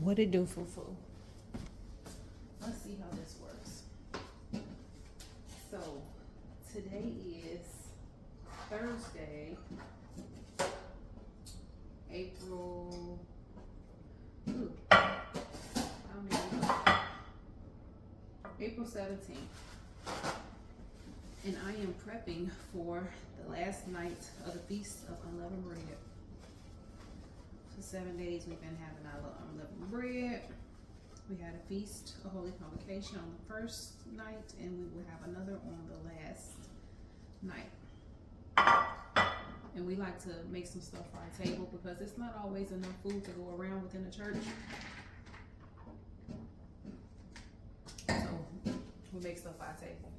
What it do, Fufu? Let's see how this works. So today is Thursday, April. April 17th. And I am prepping for the last night of the Feast of Unleavened Bread. For 7 days we've been having our unleavened bread. We had a feast, a holy convocation on the first night, and we will have another on the last night. And we like to make some stuff for our table because it's not always enough food to go around within the church. So we make stuff for our table.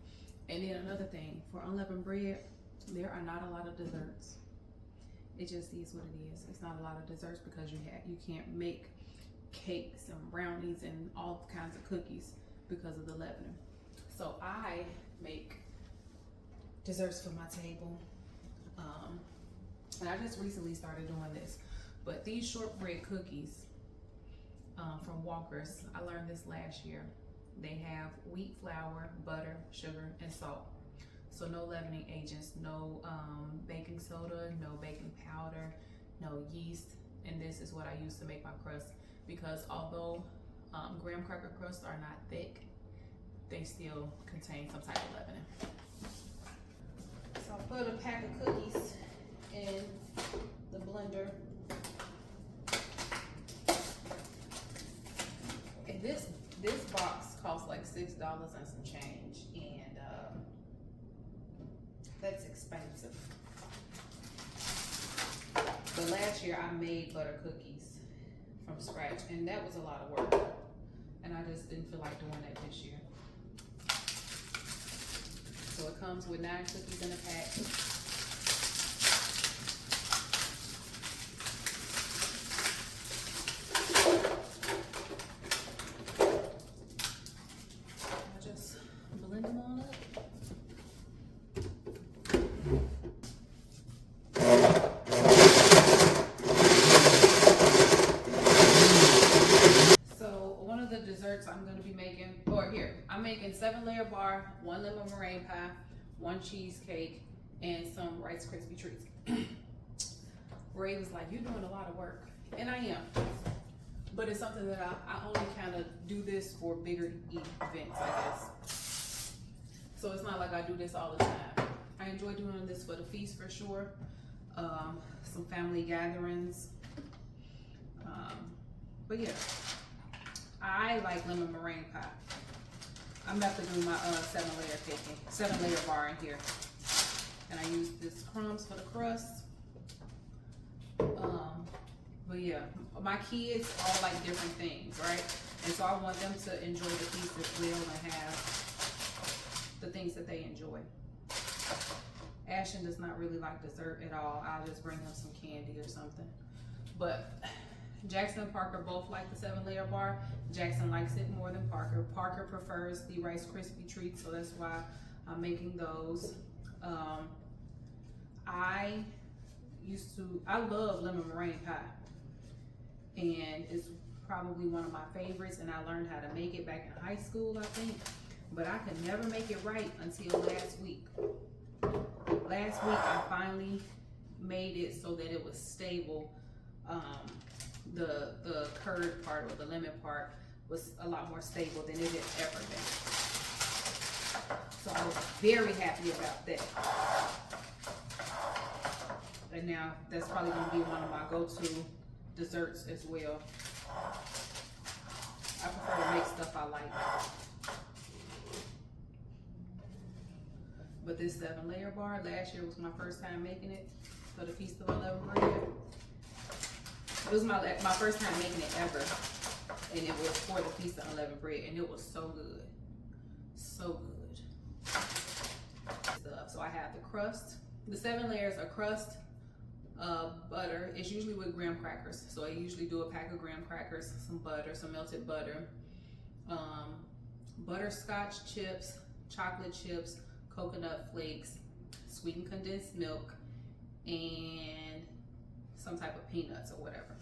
And then another thing, for unleavened bread, there are not a lot of desserts. It just is what it is. It's not a lot of desserts because you can't make cakes and brownies and all kinds of cookies because of the leavening. So I make desserts for my table. And I just recently started doing this. But these shortbread cookies from Walker's, I learned this last year. They have wheat flour, butter, sugar, and salt. So no leavening agents, no baking soda, no baking powder, no yeast. And this is what I use to make my crust, because although graham cracker crusts are not thick, they still contain some type of leavening. So I put a pack of cookies in the blender. And this box costs like $6 and some change, and that's expensive. But last year I made butter cookies from scratch, and that was a lot of work, and I just didn't feel like doing that this year. So it comes with 9 cookies in a pack. I'm going to be making, I'm making 7-layer bar, 1 lemon meringue pie, 1 cheesecake, and some Rice Krispie treats. Ray was like, "You're doing a lot of work," and I am, but it's something that I only kind of do this for bigger events, I guess. So it's not like I do this all the time. I enjoy doing this for the feast for sure, some family gatherings, but yeah. I like lemon meringue pie. I'm about to do my 7-layer bar in here. And I use this crumbs for the crust. But yeah, my kids all like different things, right? And so I want them to enjoy the feast as well and have the things that they enjoy. Ashton does not really like dessert at all. I'll just bring him some candy or something. But Jackson and Parker both like the 7-layer bar. Jackson likes it more than Parker. Parker prefers the Rice Krispie treats, so that's why I'm making those. I love lemon meringue pie, and it's probably one of my favorites, and I learned how to make it back in high school, I think, but I could never make it right until last week. Last week I finally made it so that it was stable. The curd part, or the lemon part, was a lot more stable than it had ever been. So I was very happy about that. And now that's probably going to be one of my go-to desserts as well. I prefer to make stuff I like. But this 7-layer bar, last year was my first time making it for the Feast of Unleavened Bread. It was my first time making it ever, and it was for the Feast of Unleavened Bread, and it was so good, so good. So I have the crust. The 7 layers are crust, butter. It's usually with graham crackers, so I usually do a pack of graham crackers, some butter, some melted butter, butterscotch chips, chocolate chips, coconut flakes, sweetened condensed milk, and some type of peanuts or whatever.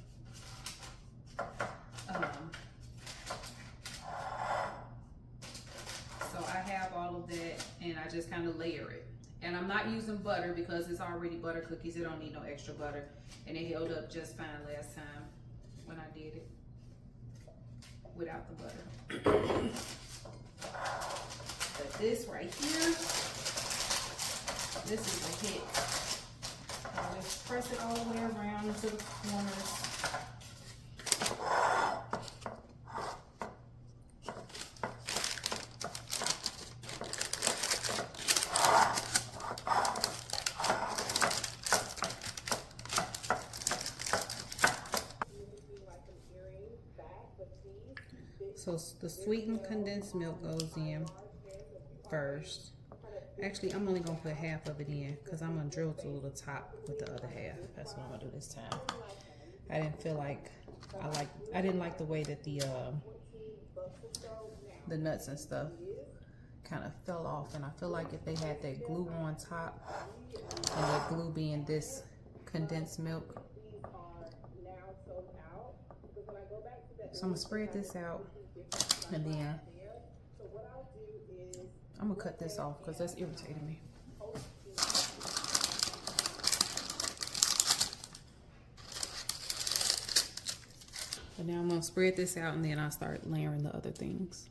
So I have all of that, and I just kind of layer it. And I'm not using butter because it's already butter cookies. It don't need no extra butter. And it held up just fine last time when I did it without the butter. But this right here, this is a hit. I just press it all the way around into the corners. So the sweetened condensed milk goes in first. Actually, I'm only gonna put half of it in because I'm gonna drill through the top with the other half. That's what I'm gonna do this time. I didn't feel like I didn't like the way that the nuts and stuff kind of fell off, and I feel like if they had that glue on top, and that glue being this condensed milk. So I'm gonna spread this out, and then I'm gonna cut this off because that's irritating me. But now I'm gonna spread this out, and then I'll start layering the other things.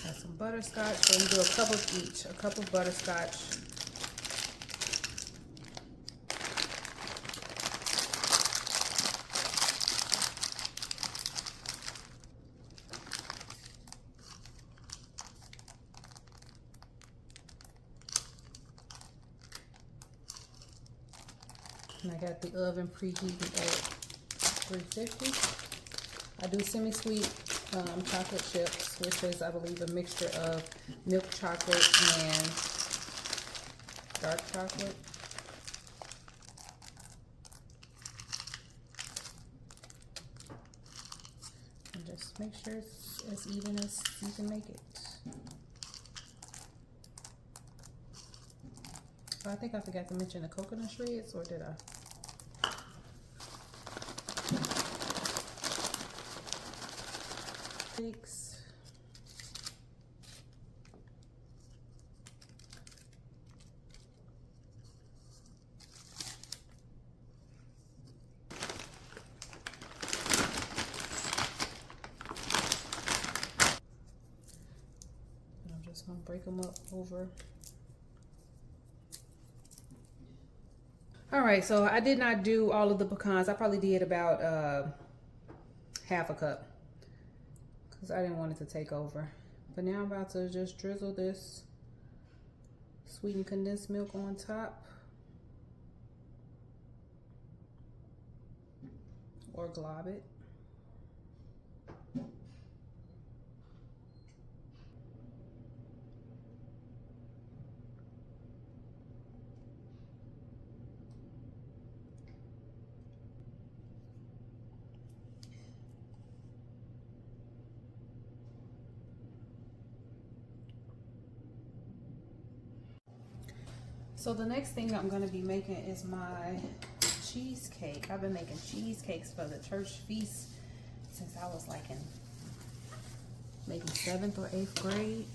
Got some butterscotch. So I'm gonna do a couple of each. A cup of butterscotch. And I got the oven preheated at 350. I do semi-sweet chocolate chips, which is, I believe, a mixture of milk chocolate and dark chocolate. And just make sure it's as even as you can make it. I think I forgot to mention the coconut shreds, or did I? Six. And I'm just gonna break them up over. All right, so I did not do all of the pecans. I probably did about half a cup because I didn't want it to take over. But now I'm about to just drizzle this sweetened condensed milk on top, or glob it. So the next thing I'm going to be making is my cheesecake. I've been making cheesecakes for the church feast since I was like in maybe 7th or 8th grade.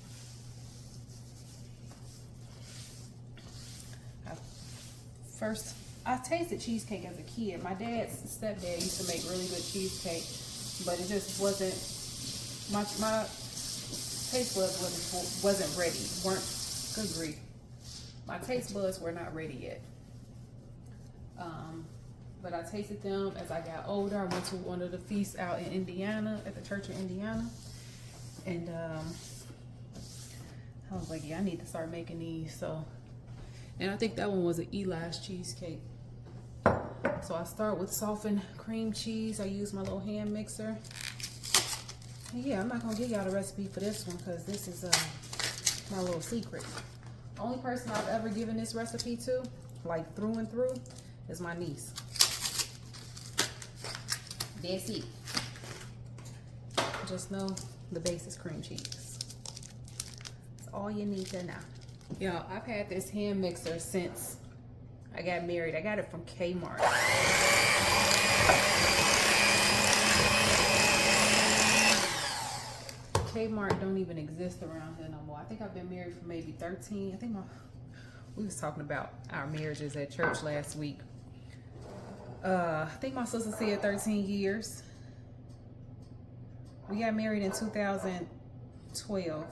I tasted cheesecake as a kid. My dad's stepdad used to make really good cheesecake, but it just wasn't, my taste buds wasn't ready. Good grief. My taste buds were not ready yet. But I tasted them as I got older. I went to one of the feasts out in Indiana, at the church in Indiana. And I was like, yeah, I need to start making these. So, and I think that one was an Eli's cheesecake. So I start with softened cream cheese. I use my little hand mixer. And yeah, I'm not gonna give y'all the recipe for this one because this is my little secret. The only person I've ever given this recipe to, like through and through, is my niece. That's it. Just know the base is cream cheese. That's all you need to know. Y'all, I've had this hand mixer since I got married. I got it from Kmart. Kmart don't even exist around here no more. I think I've been married for maybe 13. I think we was talking about our marriages at church last week. I think my sister said 13 years. We got married in 2012.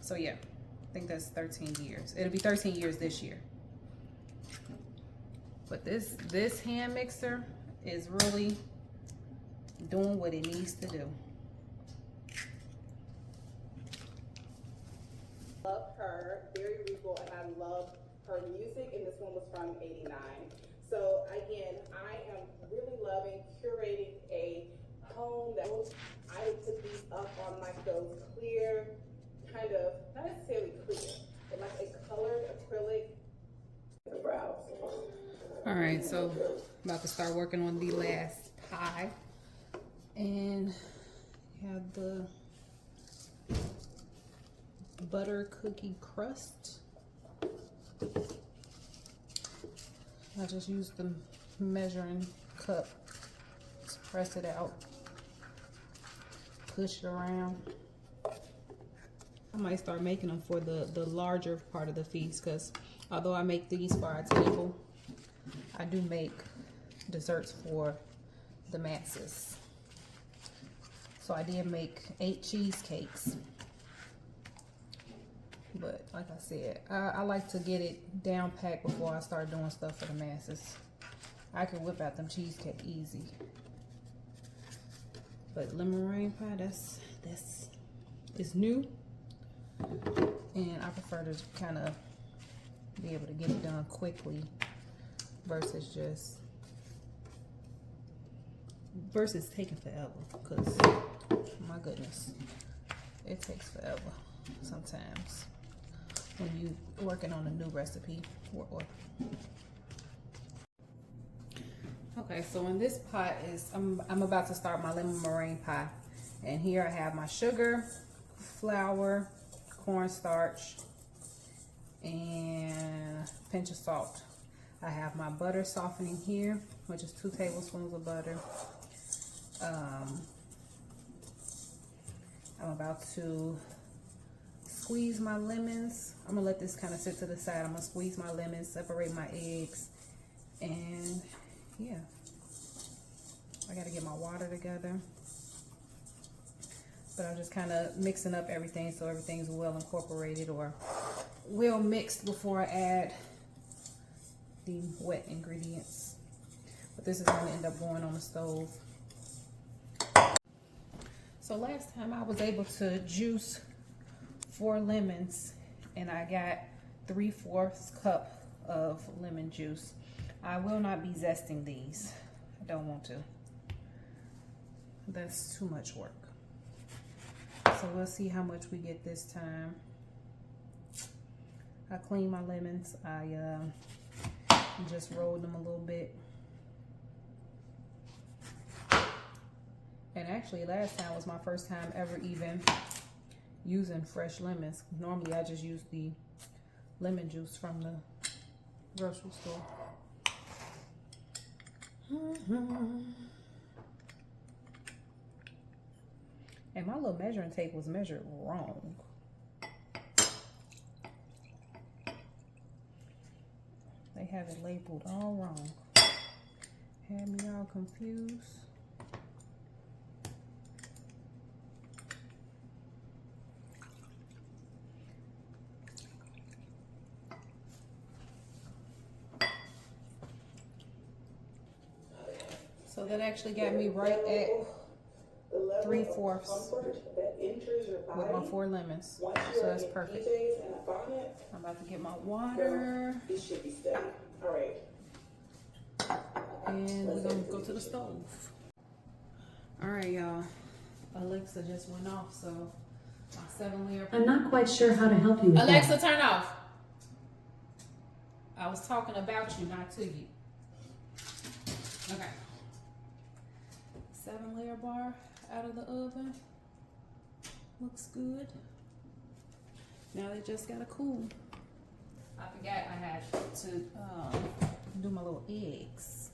So yeah, I think that's 13 years. It'll be 13 years this year. But this hand mixer is really doing what it needs to do. Love her, very regal, and I love her music, and this one was from '89. So again, I am really loving curating a home that I would put these up on like those clear, kind of, not necessarily clear, but like a colored acrylic brows. All right, so about to start working on the last pie, and have the butter cookie crust. I just used the measuring cup to press it out, push it around. I might start making them for the larger part of the feast, because although I make these for our table, I do make desserts for the masses. So I did make 8 cheesecakes. But like I said, I like to get it down packed before I start doing stuff for the masses. I can whip out them cheesecake easy. But lemon meringue pie, that's it's new. And I prefer to kind of be able to get it done quickly versus taking forever, because my goodness, it takes forever sometimes when you working on a new recipe. Okay, so in this pot is I'm about to start my lemon meringue pie, and here I have my sugar, flour, cornstarch, and a pinch of salt. I have my butter softening here, which is 2 tablespoons of butter. I'm about to squeeze my lemons. I'm gonna let this kind of sit to the side. I'm gonna squeeze my lemons, separate my eggs, and yeah, I gotta get my water together. But I'm just kind of mixing up everything so everything's well incorporated or well mixed before I add the wet ingredients. But this is going to end up going on the stove. So last time I was able to juice 4 lemons, and I got 3/4 cup of lemon juice. I will not be zesting these. I don't want to. That's too much work. So we'll see how much we get this time. I cleaned my lemons. I just rolled them a little bit. And actually last time was my first time ever even using fresh lemons. Normally I just use the lemon juice from the grocery store. And my little measuring tape was measured wrong. They have it labeled all wrong. Had me all confused. So that actually got me right at 3/4 with my 4 lemons. So that's perfect. I'm about to get my water. It should be steady. All right. And we're gonna go to the stove. All right, y'all. Alexa just went off, so my 7-layer. I'm not quite sure how to help you with Alexa, that. turn off. I was talking about you, not to you. Okay. 7-layer bar out of the oven. Looks good. Now they just gotta cool. I forgot I had to do my little eggs.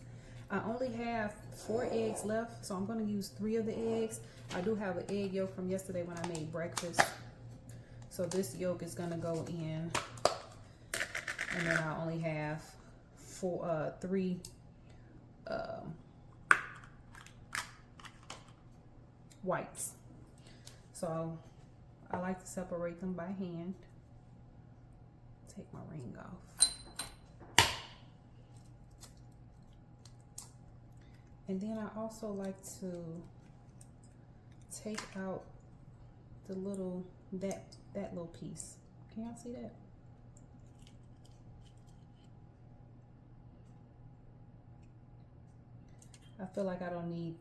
I only have 4 eggs left, so I'm gonna use 3 of the eggs. I do have an egg yolk from yesterday when I made breakfast. So this yolk is gonna go in, and then I only have 3 whites. So I like to separate them by hand. Take my ring off. And then I also like to take out the little, that little piece. Can y'all see that? I feel like I don't need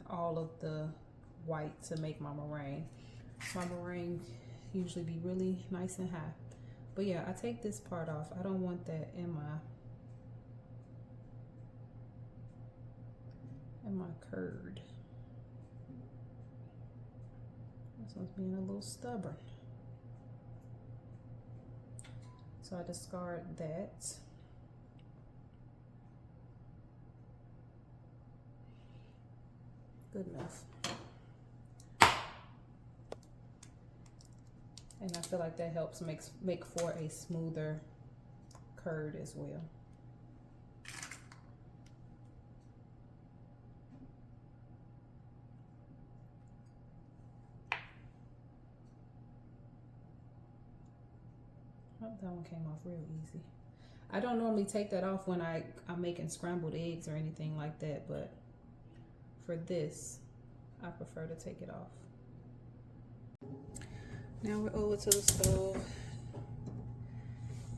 all of the white to make my meringue. My meringue usually be really nice and high. But yeah, I take this part off. I don't want that in my curd. This one's being a little stubborn. So I discard that. Good enough. And I feel like that helps make for a smoother curd as well. Oh, that one came off real easy. I don't normally take that off when I'm making scrambled eggs or anything like that, but for this, I prefer to take it off. Now we're over to the stove,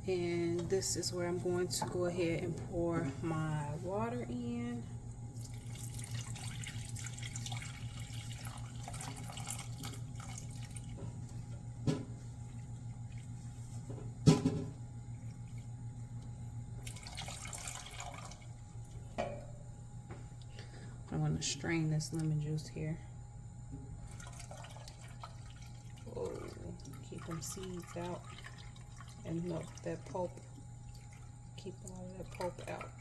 and this is where I'm going to go ahead and pour my water in. I'm going to strain this lemon juice here. Oh, keep them seeds out and milk that pulp. Keep all of that pulp out.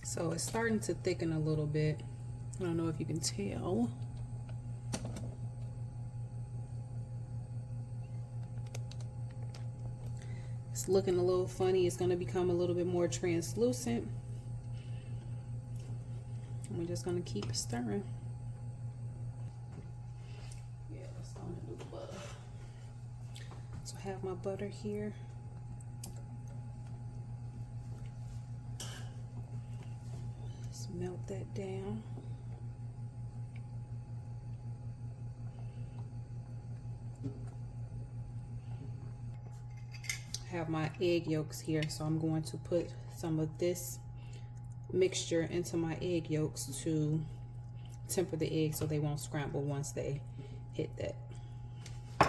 So it's starting to thicken a little bit. I don't know if you can tell. It's looking a little funny. It's going to become a little bit more translucent. And we're just going to keep stirring. Yeah, let's go and do the butter. So I have my butter here. Let's melt that down. Have my egg yolks here, so I'm going to put some of this mixture into my egg yolks to temper the eggs so they won't scramble once they hit that. I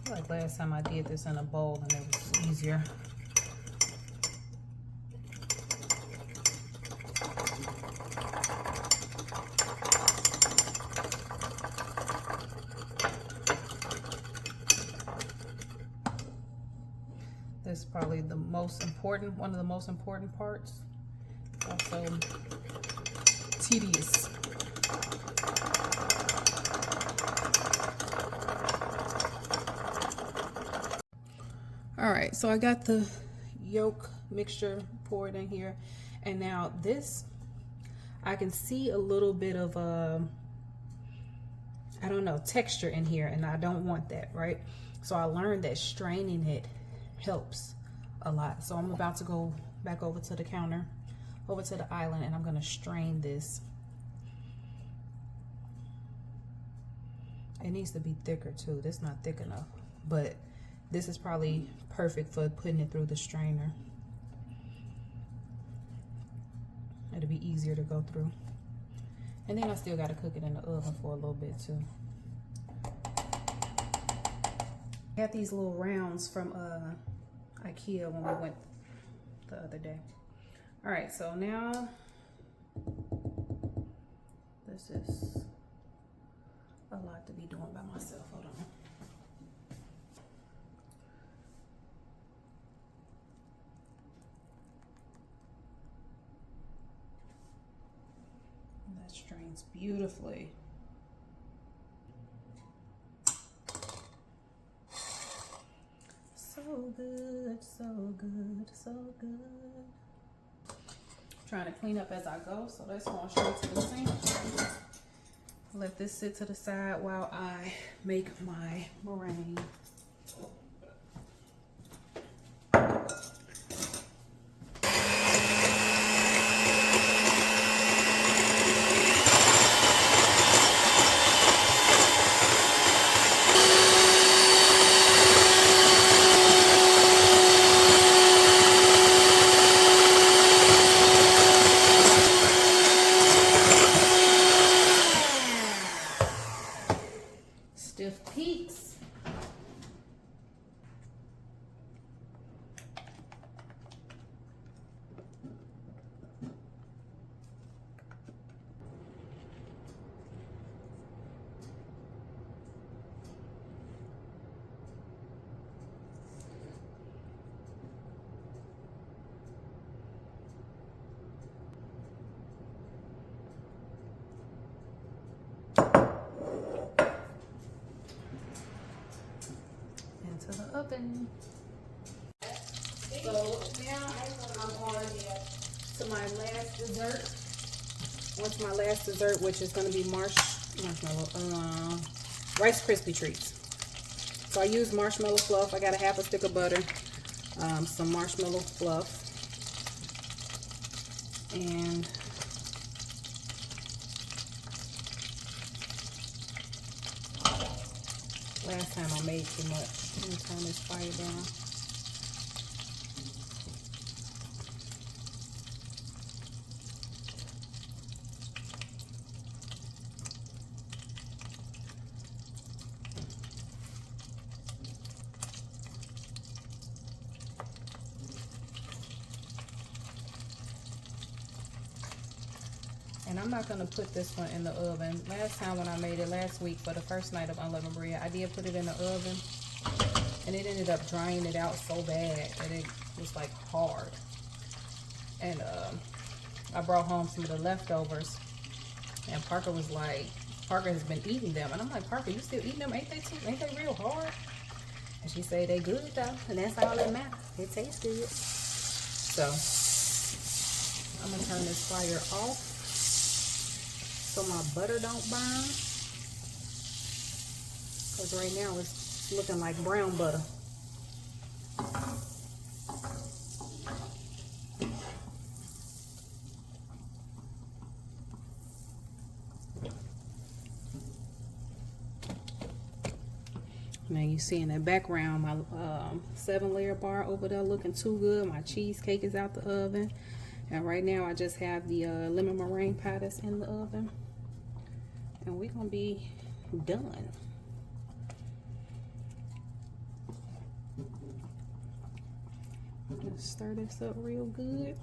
feel like last time I did this in a bowl and it was easier. That's probably the most important, one of the most important parts. Also tedious. All right, so I got the yolk mixture poured in here, and now this, I can see a little bit of I don't know, texture in here, and I don't want that, right? So I learned that straining it helps a lot. So I'm about to go back over to the counter, over to the island, and I'm gonna strain this. It needs to be thicker too. This is not thick enough, but this is probably perfect for putting it through the strainer. It'll be easier to go through. And then I still gotta cook it in the oven for a little bit too. I got these little rounds from IKEA when we went the other day. All right, so now this is to be doing by myself. Hold on. That strains beautifully. So good, so good, so good. Trying to clean up as I go, so that's going straight to the sink. Let this sit to the side while I make my meringue. Stiff peaks. Into the oven. So now I'm on to my last dessert. Onto my last dessert, which is going to be Rice Krispie treats. So I use marshmallow fluff. I got a half a stick of butter, some marshmallow fluff, and last time I made too much. I'm gonna turn this fire down. And I'm not going to put this one in the oven. Last time when I made it last week for the first night of Unleavened bread, I did put it in the oven. And it ended up drying it out so bad that it was like hard. And I brought home some of the leftovers. And Parker was like, Parker has been eating them. And I'm like, Parker, you still eating them? Ain't they real hard? And she said they good though. And that's all that matters. It tastes good. So I'm going to turn this fire off so my butter don't burn. Because right now it's looking like brown butter. Now you see in the background my 7-layer bar over there looking too good. My cheesecake is out the oven. And right now I just have the lemon meringue pie that's in the oven. And we're going to be done. Just stir this up real good.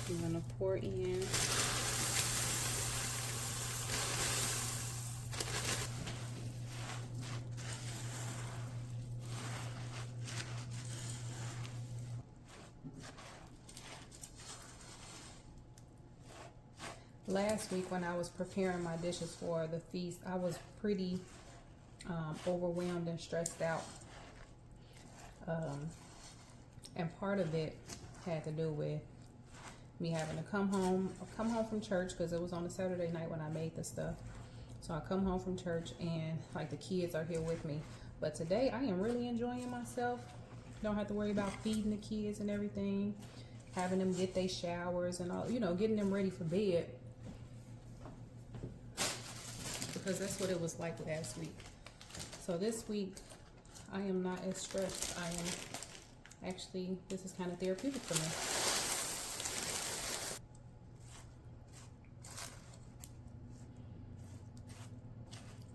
I'm going to pour in last week when I was preparing my dishes for the feast, I was pretty overwhelmed and stressed out. And part of it had to do with me having to come home from church because it was on a Saturday night when I made the stuff. So I come home from church and like the kids are here with me. But today I am really enjoying myself. Don't have to worry about feeding the kids and everything, having them get their showers and all, you know, getting them ready for bed. Because that's what it was like last week. So this week, I am not as stressed. I am actually, this is kind of therapeutic for me.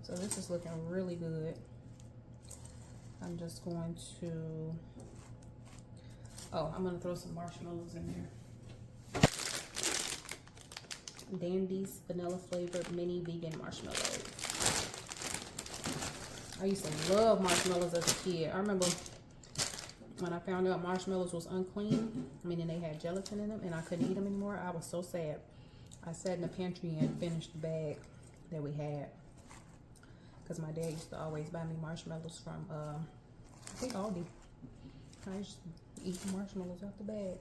So this is looking really good. I'm just going to, I'm going to throw some marshmallows in there. Dandy's vanilla flavored mini vegan marshmallows. I used to love marshmallows as a kid. I remember when I found out marshmallows was unclean, meaning they had gelatin in them, and I couldn't eat them anymore. I was so sad. I sat in the pantry and finished the bag that we had, because my dad used to always buy me marshmallows from, I think Aldi. I used to eat the marshmallows out the bag.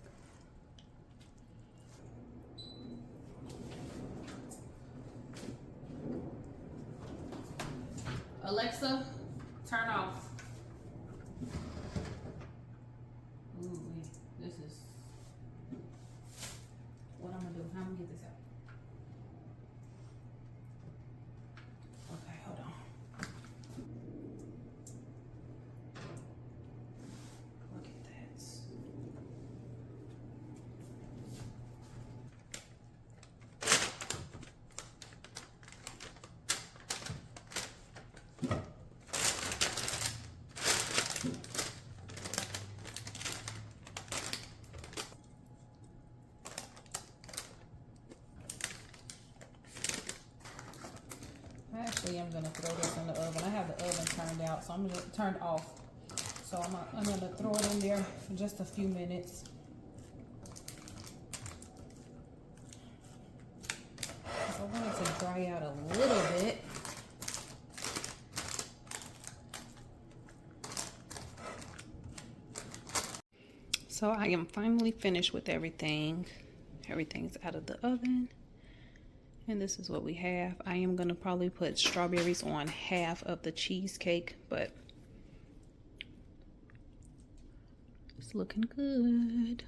Alexa, turn off. Ooh, this is what I'm gonna do. How I'm gonna get this out? Okay, hold on. Look at that. Actually, I'm gonna throw this in the oven. I have the oven turned out, so I'm gonna turn off. So I'm gonna throw it in there for just a few minutes. I want it to dry out a little bit. So I am finally finished with everything. Everything's out of the oven. And this is what we have. I am going to probably put strawberries on half of the cheesecake, but it's looking good.